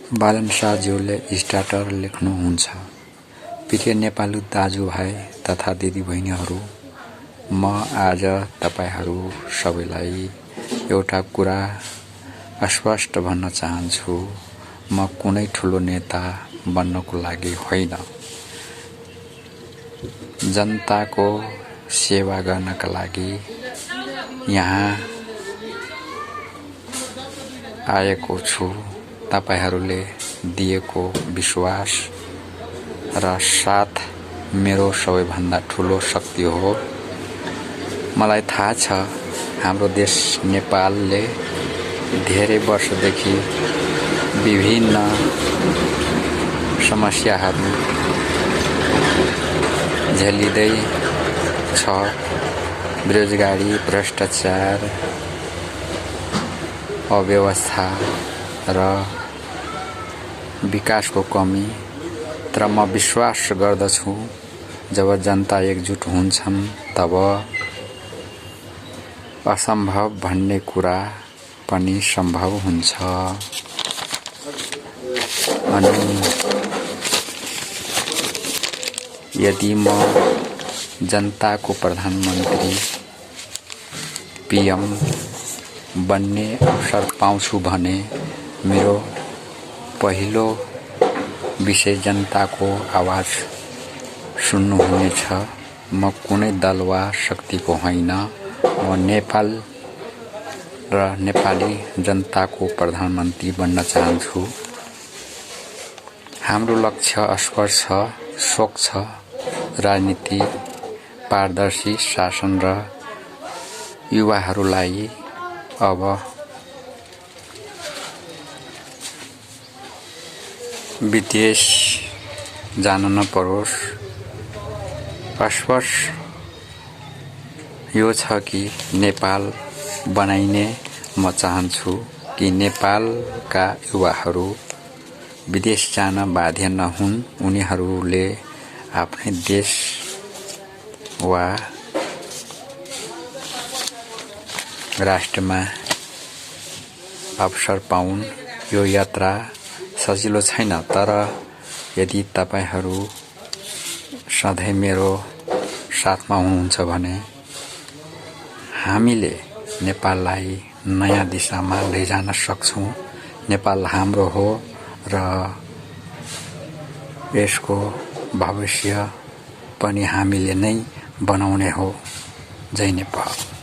बालन शाहज्यूले starter लेख्नुहुन्छ। प्रिय नेपाली दाजुभाइ तथा दिदीबहिनीहरू, म आज तपाईहरू सबैलाई एउटा कुरा स्पष्ट भन्न चाहन्छु। म कुनै ठूलो नेता बन्नको लागि होइन, जनताको सेवा गर्नका लागि यहाँ आएको छु। तपाईहरूले दिएको विश्वास र साथ मेरो सबैभन्दा ठूलो शक्ति हो। मलाई थाहा छ, हाम्रो देश नेपालले धेरै वर्षदेखि विभिन्न समस्याहरू झेलिँदै छ। बेरोजगारी, भ्रष्टाचार, अव्यवस्था र विकासको कमी। तर म विश्वास गर्दछु, जब जनता एकजुट हुन्छन् तब असम्भव भन्ने कुरा पनि सम्भव हुन्छ। अनि यदि म जनताको प्रधानमन्त्री पीएम बन्ने अवसर पाउँछु भने मेरो पहिलो विषय जनताको आवाज सुन्नुहुनेछ। म कुनै दल वा शक्तिको होइन, म नेपाल र नेपाली जनताको प्रधानमन्त्री बन्न चाहन्छु। हाम्रो लक्ष्य स्पष्ट छ, स्वच्छ राजनीति, पारदर्शी शासन र युवाहरूलाई अब विदेश जान नपरोस्। स्पष्ट यो छ कि नेपाल बनाइने म चाहन्छु कि नेपालका युवाहरू विदेश जान बाध्य नहुन्। उनीहरूले आफ्नै देश वा राष्ट्रमा अवसर पाउन्। यो यात्रा सजिलो छैन, तर यदि तपाईहरू सधैँ मेरो साथमा हुनुहुन्छ भने हामीले नेपाललाई नयाँ दिशामा लैजान सक्छौँ। नेपाल हाम्रो हो र यसको भविष्य पनि हामीले नै बनाउने हो। जय नेपाल।